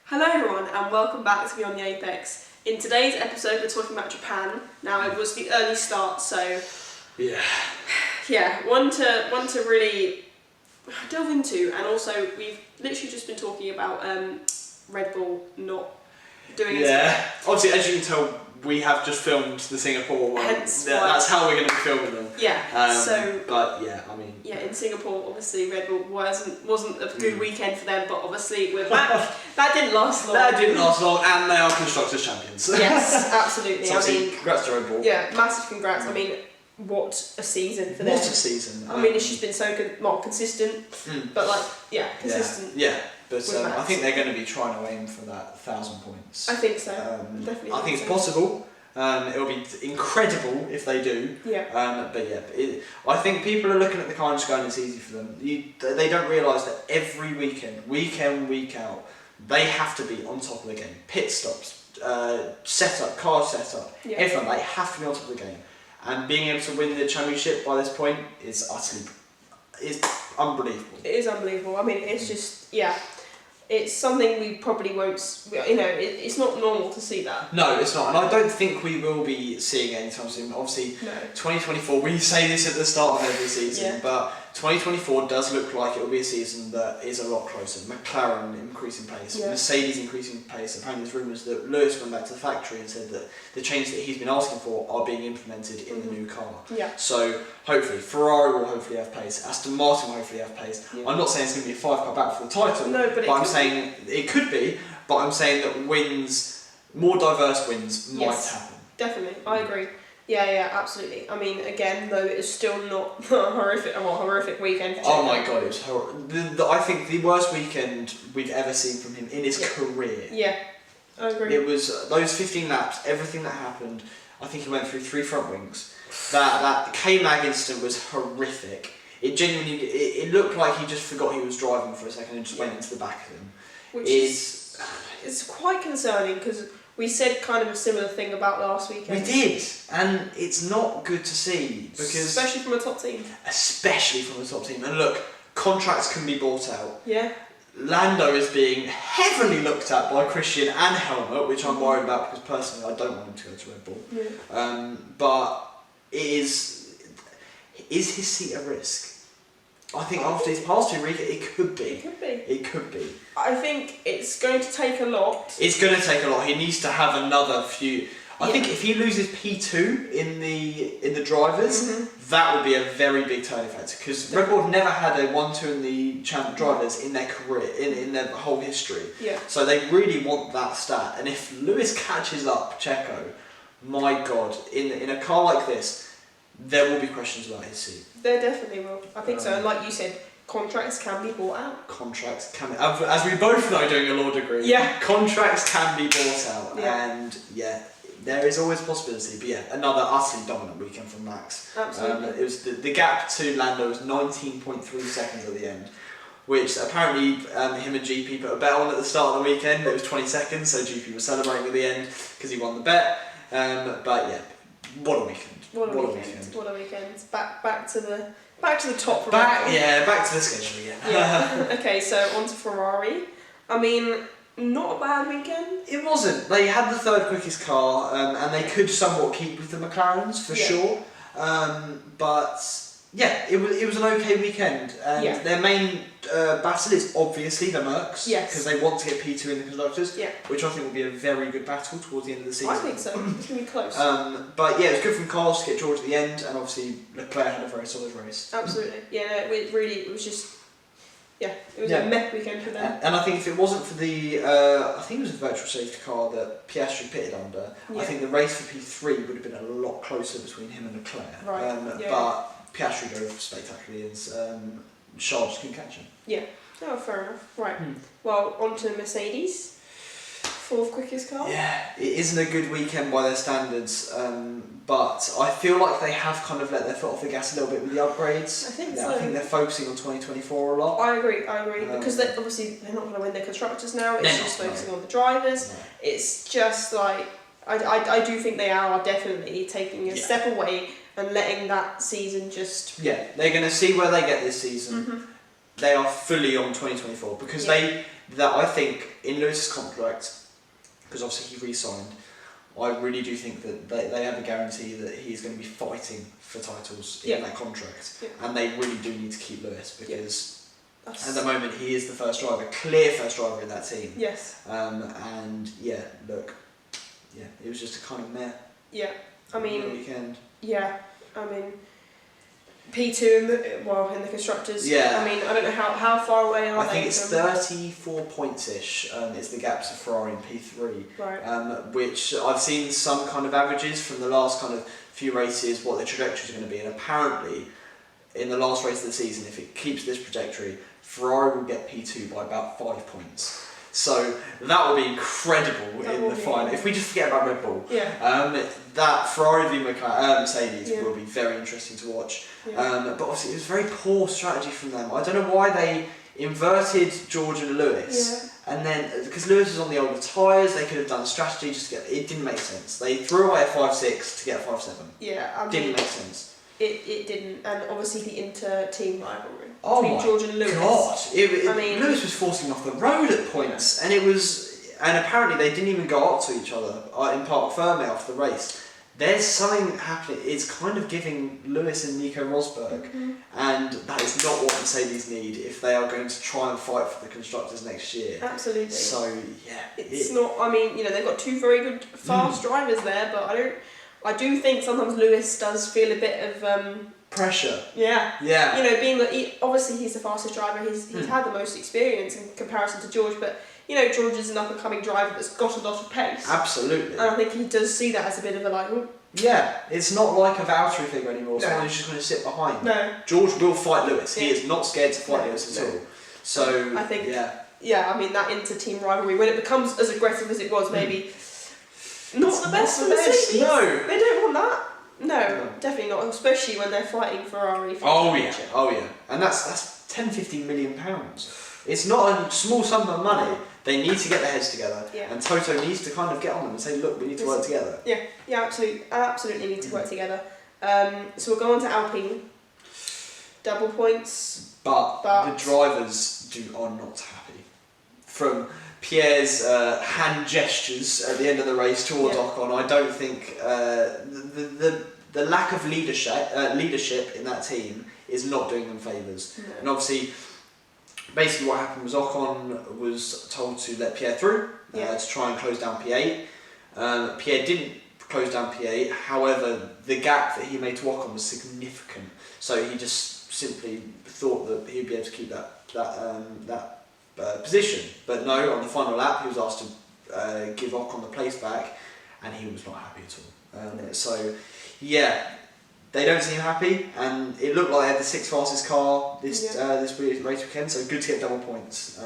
Hello everyone and welcome back to Beyond the Apex. In today's episode we're talking about Japan. Now it was the early start, so one to really delve into, and also we've literally just been talking about Red Bull not doing its obviously, as you can tell, we have just filmed the Singapore one. That's how we're going to be filming them. In Singapore, obviously Red Bull wasn't a good weekend for them, but obviously we're back. That didn't last long. And they are constructors champions. Yes, absolutely. So congrats to Red Bull. Yeah, massive congrats. I mean, what a season for them. What a season. I mean, it's just been so good, not consistent, but consistent. Yeah. But I think they're going to be trying to aim for that 1,000 points. I think so. Definitely. I think it's possible. It'll be incredible if they do. I think people are looking at the car and just going, it's easy for them. They don't realise that every weekend, week in, week out, they have to be on top of the game. Pit stops, setup, car setup, everything. They have to be on top of the game. And being able to win the championship by this point is unbelievable. It is unbelievable. I mean, it's just, it's something we probably won't, it's not normal to see that. No, it's not. And I don't think we will be seeing it anytime soon. Obviously, 2024, we say this at the start of every season, but 2024 does look like it will be a season that is a lot closer. McLaren increasing pace, Mercedes increasing pace. Apparently there's rumours that Lewis went back to the factory and said that the changes that he's been asking for are being implemented in the new car. So hopefully Ferrari will hopefully have pace, Aston Martin will hopefully have pace. I'm not saying it's going to be a 5-car battle for the title, but I'm saying it could be, but I'm saying that wins, more diverse wins might happen. Definitely, I agree. Yeah, absolutely. I mean, again, though, it is still not a horrific weekend for Checo. Oh my god, it was horrible. I think the worst weekend we've ever seen from him in his career. Yeah, I agree. It was those 15 laps, everything that happened. I think he went through 3 front wings. That K-Mag incident was horrific. It genuinely, it looked like he just forgot he was driving for a second and just went into the back of him. Which is quite concerning, because we said kind of a similar thing about last weekend. We did, and it's not good to see, because especially from a top team. And look, contracts can be bought out. Yeah. Lando is being heavily looked at by Christian and Helmut, which I'm worried about, because personally I don't want him to go to Red Bull. Yeah. But is his seat at risk? I think after his past 2 weekends, it could be. I think it's going to take a lot. It's going to take a lot. He needs to have another few. I think if he loses P2 in the drivers, that would be a very big turning factor, because Red Bull have never had a 1-2 in the drivers in their career, in their whole history. Yeah. So they really want that stat. And if Lewis catches up Checo, my God, in a car like this, there will be questions about his seat. There definitely will. I think so. And like you said, contracts can be bought out. Contracts can be, as we both know doing a law degree, contracts can be bought out. And there is always a possibility. But another utterly dominant weekend from Max. Absolutely. It was the gap to Lando was 19.3 seconds at the end, which apparently him and GP put a bet on at the start of the weekend. It was 20 seconds, so GP was celebrating at the end because he won the bet. What a weekend. What a weekend. Back to the top. Back to the schedule again. Yeah. Okay, so on to Ferrari. I mean, not a bad weekend. It wasn't. They had the 3rd quickest car, and they could somewhat keep with the McLarens for sure. It was an okay weekend. And their main battle is obviously the Mercs, because they want to get P2 in the constructors, which I think will be a very good battle towards the end of the season. I think so. It's going to be close. It was good from Carlos to get George at the end, and obviously Leclerc had a very solid race. Absolutely. It was just. It was a meh weekend for them. And I think if it wasn't for the, I think it was a virtual safety car that Piastri pitted under, I think the race for P3 would have been a lot closer between him and Leclerc. But Piastri drove spectacularly, and Charles just couldn't catch him. Yeah, fair enough. Right, well, on to Mercedes. 4th quickest car. Yeah, it isn't a good weekend by their standards, but I feel like they have kind of let their foot off the gas a little bit with the upgrades. I think so. I think they're focusing on 2024 a lot. I agree, because they're not going to win their constructors now. It's just focusing on the drivers. No. It's just like I do think they are definitely taking a step away and letting that season just. Yeah, they're going to see where they get this season. they are fully on 2024 because I think in Lewis's contract, because obviously he re-signed, I really do think that they have a guarantee that he is going to be fighting for titles in that contract, and they really do need to keep Lewis because at the moment he is the clear first driver in that team. Yes. And it was just a kind of meh. Yeah, I mean. Weekend. Yeah, I mean. P2 in the constructors. Yeah. I mean, I don't know how far away are they. I think it's 34 points-ish is the gap to Ferrari in P3. Right. Which I've seen some kind of averages from the last kind of few races, what the trajectory is going to be, and apparently in the last race of the season, if it keeps this trajectory, Ferrari will get P2 by about 5 points. So that will be incredible in the final. If we just forget about Red Bull, that Ferrari v Mercedes will be very interesting to watch. But obviously it was a very poor strategy from them. I don't know why they inverted George and Lewis, and then because Lewis was on the older tyres, they could have done a strategy just to get. It didn't make sense. They threw away a 5.6 to get a 5.7. Yeah, didn't make sense. It didn't, and obviously the inter-team rivalry between George and Lewis. God, Lewis was forcing him off the road at points, and apparently they didn't even go up to each other in Parc Ferme after the race. There's something happening. It's kind of giving Lewis and Nico Rosberg, and that is not what Mercedes need if they are going to try and fight for the constructors next year. Absolutely. So it's not. I mean, they've got two very good fast drivers there, but I do think sometimes Lewis does feel a bit of pressure. Yeah. Being that obviously he's the fastest driver, he's had the most experience in comparison to George, but George is an up and coming driver that's got a lot of pace. Absolutely. And I think he does see that as a bit of a it's not like a Valtteri figure anymore. Someone who's just going to sit behind. No. George will fight Lewis. He is not scared to fight Lewis at all. So I think I mean that inter-team rivalry, when it becomes as aggressive as it was, maybe. Not the best for Mercedes. No. They don't want that. No, definitely not. Especially when they're fighting Ferrari for the future. Oh yeah. And that's 10-15 million pounds. It's not a small sum of money. They need to get their heads together. Yeah. And Toto needs to kind of get on them and say, look, we need to work together. Yeah, absolutely need to work together. So we'll go on to Alpine. Double points. But the drivers are not happy. From Pierre's hand gestures at the end of the race towards Ocon, I don't think the lack of leadership in that team is not doing them favours. No. And obviously, basically what happened was Ocon was told to let Pierre through to try and close down P8. Pierre didn't close down P8, however, the gap that he made to Ocon was significant. So he just simply thought that he'd be able to keep that position, but no, on the final lap he was asked to give Ocon the place back, and he was not happy at all. So they don't seem happy, and it looked like they had the 6th fastest car this race weekend, so good to get double points.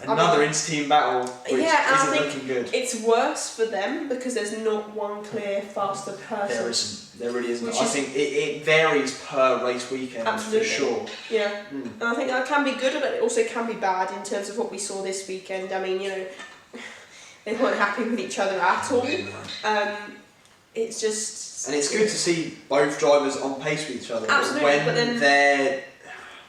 Another inter-team battle, which isn't looking good. It's worse for them because there's not one clear faster person. There really isn't. I think it varies per race weekend. Absolutely. For sure. Yeah, and I think that can be good, but it also can be bad in terms of what we saw this weekend. I mean, they weren't happy with each other at all. It's just. And it's good to see both drivers on pace with each other. Absolutely, but then they're.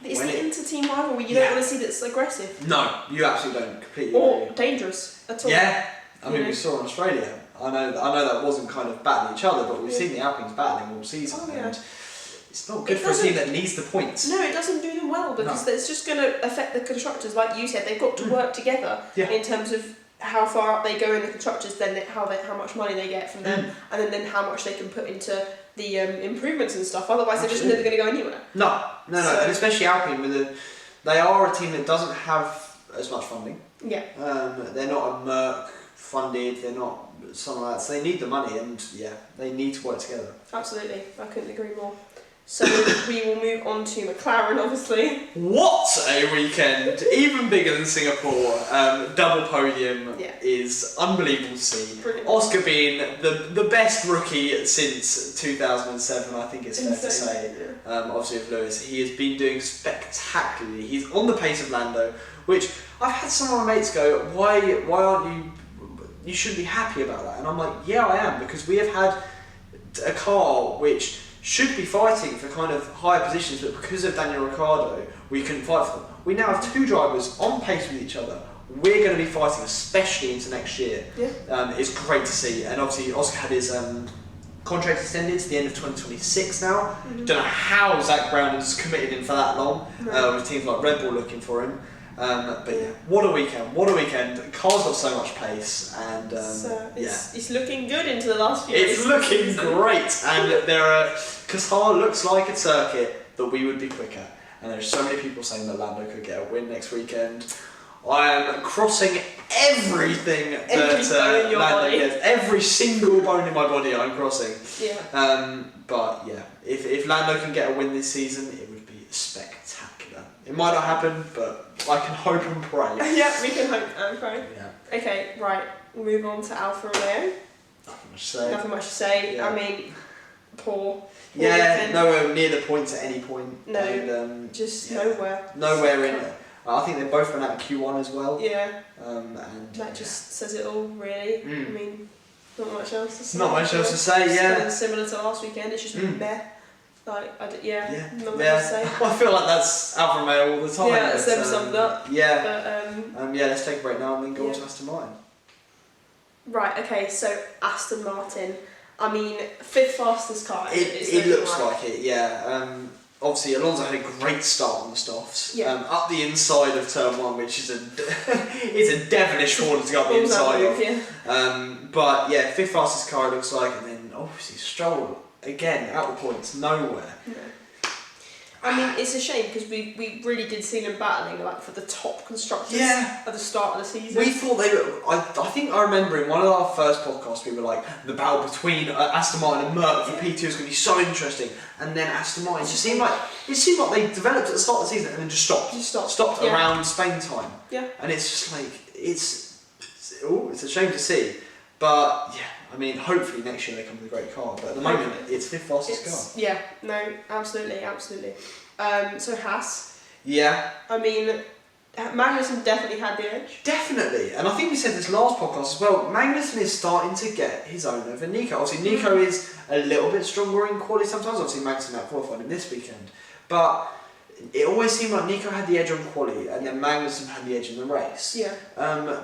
It's the inter-team rivalry. You don't want to see that's aggressive. No, you absolutely don't. Completely. Or dangerous at all. Yeah, I mean we saw in Australia. I know that wasn't kind of battling each other, but we've seen the Alpines battling all season, and it's not good for a team that needs the points. No, it doesn't do them well because it's just going to affect the constructors. Like you said, they've got to work together in terms of how far up they go in the constructors, then how much money they get from them, and then how much they can put into the improvements and stuff. Otherwise, they're just never going to go anywhere. No, and especially Alpine, they are a team that doesn't have as much funding. Yeah. They're not a Merc funded. They're not something like that. So they need the money, and they need to work together. Absolutely, I couldn't agree more. So we will move on to McLaren, obviously. What a weekend! Even bigger than Singapore. Double podium is unbelievable to see. Brilliant. Oscar being the best rookie since 2007, I think it's fair to say. Obviously with Lewis, he has been doing spectacularly. He's on the pace of Lando, which I've had some of my mates go, why aren't you shouldn't be happy about that? And I'm like, yeah, I am, because we have had a car which should be fighting for kind of higher positions, but because of Daniel Ricciardo, we couldn't fight for them. We now have 2 drivers on pace with each other. We're going to be fighting, especially into next year. Yeah. It's great to see, and obviously Oscar had his contract extended to the end of 2026 now. Don't know how Zach Brown has committed him for that long, with teams like Red Bull looking for him. But yeah, what a weekend! What a weekend! The car's got so much pace, and it's looking good into the last few It's looking great, and Qatar looks like a circuit that we would be quick at. And there's so many people saying that Lando could get a win next weekend. I am crossing everything that Lando gets. Every single bone in my body I'm crossing. Yeah. But yeah, if Lando can get a win this season, it would be spectacular. It might not happen, but I can hope and pray. Yeah, we can hope and pray. Yeah. Okay, right. We'll move on to Alfa Romeo. Nothing much to say. Nothing much to say. Yeah. I mean, poor yeah, nowhere near the points at any point. No, and, just nowhere. Nowhere in it. I think they both went out of Q1 as well. Yeah. And that just says it all, really. I mean, not much else to say. Not much else to say, yeah. It's similar to last weekend, it's just meh. Like, not much to say. I feel like that's Alfa Romeo all the time. Yeah, that's them summed up. Yeah. But, let's take a break now and then go on to Aston Martin. Right, okay, so Aston Martin. I mean, 5th fastest car. It looks like it, yeah. Obviously, Alonso had a great start on the softs. Yeah. Up the inside of turn 1, which is it's a devilish corner to go up the inside of. Yeah. But yeah, 5th fastest car it looks like, and then obviously Stroll again out of points, nowhere. No. I mean, it's a shame because we really did see them battling like for the top constructors at the start of the season. We thought they were. I think I remember in one of our first podcasts we were like the battle between Aston Martin and Merc for P2 is going to be so interesting, and then Aston Martin it seemed like they developed at the start of the season and then just stopped. Stopped around Spain time. Yeah. And it's just like it's a shame to see, but yeah. I mean, hopefully next year they come with a great car, but at the moment it's 5th fastest car. Yeah, no, absolutely. So Haas. Yeah. I mean, Magnussen definitely had the edge. Definitely, and I think we said this last podcast as well. Magnussen is starting to get his own over Nico. Obviously, Nico is a little bit stronger in quality sometimes. Obviously, Magnussen out-qualified him this weekend, but it always seemed like Nico had the edge on quality, and then Magnussen had the edge in the race. Yeah.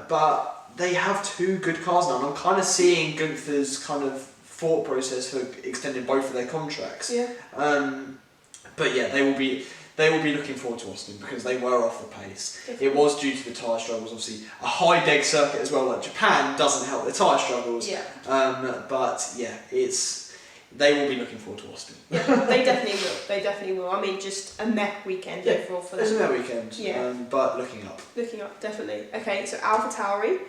But they have 2 good cars now, and I'm kind of seeing Gunther's kind of thought process for extending both of their contracts. Yeah. But yeah, they will be looking forward to Austin because they were off the pace. Definitely. It was due to the tyre struggles. Obviously, a high deg circuit as well like Japan doesn't help the tyre struggles. Yeah. But yeah, they will be looking forward to Austin. Yeah, they definitely will. I mean, just a meh weekend overall for them. It's a meh weekend. Yeah. But looking up. Looking up, definitely. Okay, so AlphaTauri.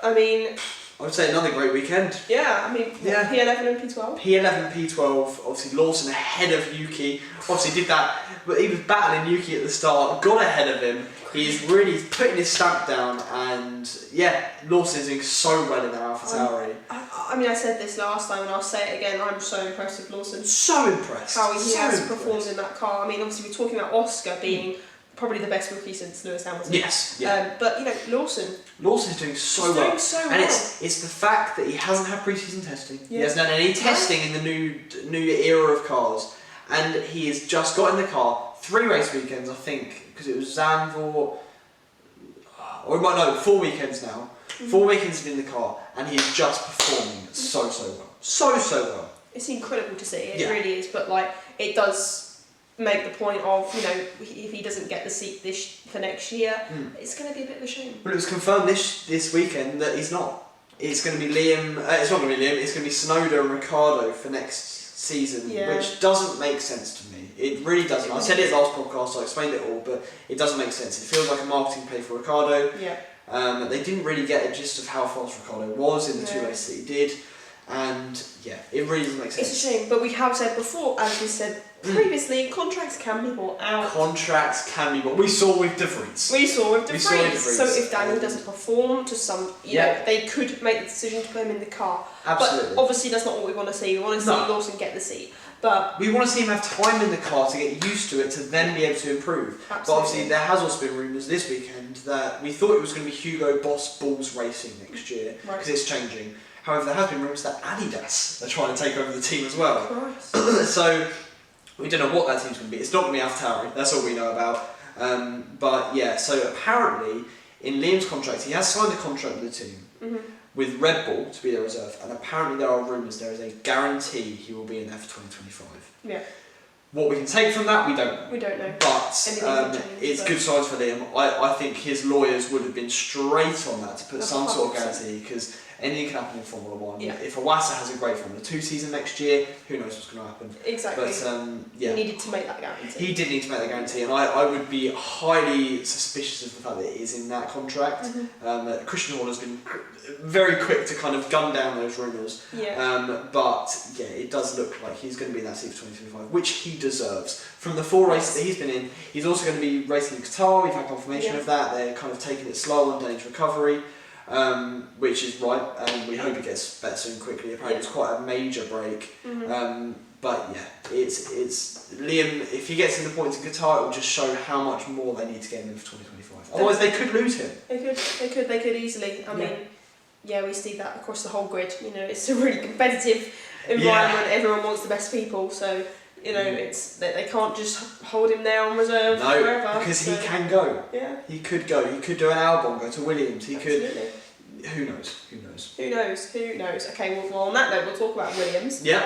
I mean, I would say another great weekend. Yeah, I mean, P11 and P12? P11, P12, obviously Lawson ahead of Yuki. Obviously did that, but he was battling Yuki at the start, got ahead of him. He's really putting his stamp down, and yeah, Lawson is doing so well in their AlphaTauri. I mean, I said this last time and I'll say it again, I'm so impressed with Lawson. So impressed. How he has performed in that car. I mean, obviously we're talking about Oscar being probably the best rookie since Lewis Hamilton. Yes, yeah. But, you know, Lawson's doing so well. And it's the fact that he hasn't had pre-season testing. Yeah. He hasn't done any testing in the new era of cars. And he has just got in the car 3 race weekends, I think, because it was Zandvoort, or 4 weekends now. 4 weekends in the car, and he's just performing so well. So well. It's incredible to see, it really is, but like, it does make the point of, you know, if he doesn't get the seat for next year, it's going to be a bit of a shame. Well, it was confirmed this weekend that he's not. It's going to be Liam. It's not going to be Liam. It's going to be Tsunoda and Ricciardo for next season, which doesn't make sense to me. It really doesn't. I said it last podcast. I explained it all, but it doesn't make sense. It feels like a marketing play for Ricciardo. Yeah. They didn't really get a gist of how fast Ricciardo was in the 2 races that he did. And yeah, it really doesn't make sense. It's a shame, but we have said before, as we said previously, contracts can be bought out. Contracts can be bought. We saw with De Vries. So if Daniel doesn't perform to some, you know, they could make the decision to put him in the car. Absolutely. But obviously that's not what we want to see. We want to see Lawson get the seat. But we want to see him have time in the car to get used to it to then be able to improve. Absolutely. But obviously there has also been rumours this weekend that we thought it was going to be Hugo Boss Balls Racing next year because it's changing. However, there has been rumours that Adidas are trying to take over the team as well. Christ. So we don't know what that team's going to be. It's not going to be AlphaTauri. That's all we know about. But yeah, so apparently in Liam's contract, he has signed a contract with the team with Red Bull to be their reserve, and apparently there are rumours there is a guarantee he will be in there for 2025. Yeah. What we can take from that, we don't know. We don't know. But it's good signs for Liam. I think his lawyers would have been straight on that to put some sort of guarantee, because anything can happen in Formula 1. Yeah. If Iwasa has a great Formula 2 season next year, who knows what's going to happen. Exactly. But yeah. He needed to make that guarantee. He did need to make that guarantee, and I would be highly suspicious of the fact that it is in that contract. Christian Horner's been very quick to kind of gun down those rumours. Yeah. But yeah, it does look like he's going to be in that seat for 2025, which he deserves. From the 4 races that he's been in, he's also going to be racing in Qatar. We've had confirmation of that. They're kind of taking it slow on Dane's recovery. Which is right, and we hope it gets better soon quickly. Apparently it's quite a major break. But yeah, it's Liam, if he gets in the points in Qatar, it will just show how much more they need to get him in for 2025. Otherwise they could lose him. They could easily. I mean, yeah, we see that across the whole grid. You know, it's a really competitive environment. Everyone wants the best people, so you know, it's they can't just hold him there on reserve forever. Because he can go. Yeah. He could go. He could do an Albon, go to Williams. He could. Who knows? Okay, well on that note, we'll talk about Williams. Yeah.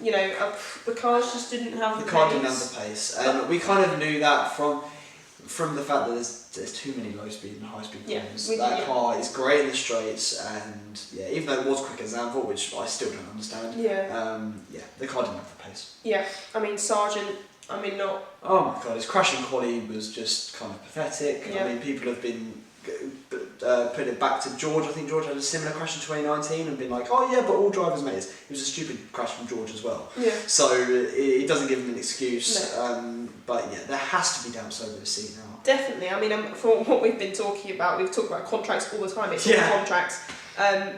You know, the cars just didn't have the pace. The car didn't have the pace, and we kind of knew that from the fact that there's too many low speed and high speed corners. That car is great in the straights, and yeah, even though it was quicker than Zandvoort, which I still don't understand. The car didn't have the pace. Yeah, I mean Sargent. Not. Oh my god, his crash and quality was just kind of pathetic. I mean, people have been putting it back to George. I think George had a similar crash in 2019 and been like, oh yeah, but all drivers made it. It was a stupid crash from George as well. Yeah. So it doesn't give him an excuse. No. But yeah, there has to be doubts over the seat now. Definitely. I mean, for what we've been talking about, we've talked about contracts all the time. It's all contracts.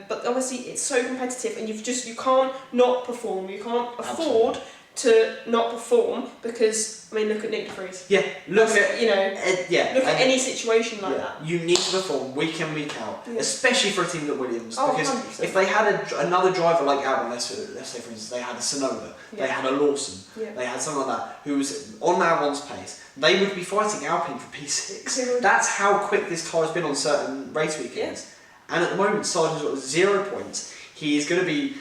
But obviously, it's so competitive, and you can't not perform. You can't afford to not perform because, I mean, look at Nick de Vries. Yeah, look at any situation like that. You need to perform week in, week out, especially for a team like Williams. Oh, because 100%. if they had another driver like Albon, let's say for instance, they had a Sonoda, they had a Lawson, they had someone like that who was on Albon's pace, they would be fighting Alpine for P6. That's how quick this car has been on certain race weekends. And at the moment, Sargent's got 0 points. He's going to be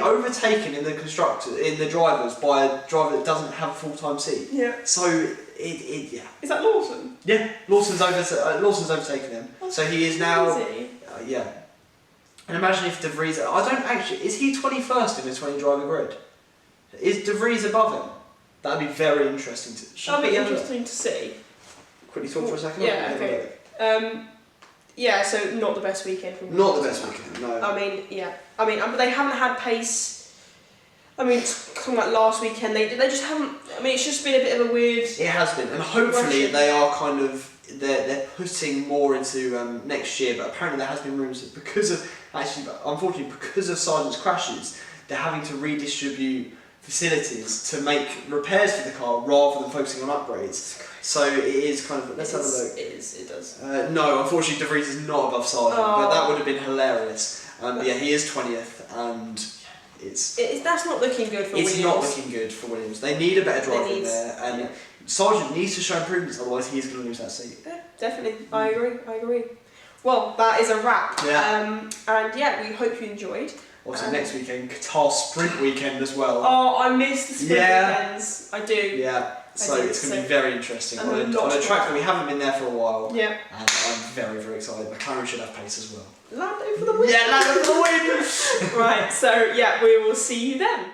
overtaken in the drivers by a driver that doesn't have a full-time seat. Yeah. So Is that Lawson? Yeah, Lawson's overtaken him. That's so he is now. Crazy. Yeah. And imagine if De Vries. Is he 21st in the 20 driver grid? Is De Vries above him? That'd be very interesting That'd be interesting to see. Quickly talk for a second. Yeah. Okay. Yeah, so not the best weekend from Not the best weekend, no. I mean, they haven't had pace. I mean, talking about last weekend, they just haven't. I mean, it's just been a bit of a weird. It has been, and hopefully they are kind of they're putting more into next year. But apparently there has been rumours that unfortunately because of Sargent's crashes, they're having to redistribute facilities to make repairs for the car rather than focusing on upgrades. So it is kind of. Let's have a look. It does. No, unfortunately, De Vries is not above Sargent, but that would have been hilarious. Yeah, he is 20th, and that's not looking good for Williams. It's not looking good for Williams. They need a better driver in there, and Sargent needs to show improvements, otherwise he's going to lose that seat. Yeah, definitely. I agree. Well, that is a wrap. Yeah. And yeah, we hope you enjoyed. Also, next weekend, Qatar Sprint weekend as well. Oh, I miss the sprint weekends. I do. Yeah. So it's going to be very interesting on a track that we haven't been there for a while. Yeah. And I'm very, very excited. McLaren should have pace as well. Lando for the win! Yeah, Lando for the win! Right, so yeah, we will see you then.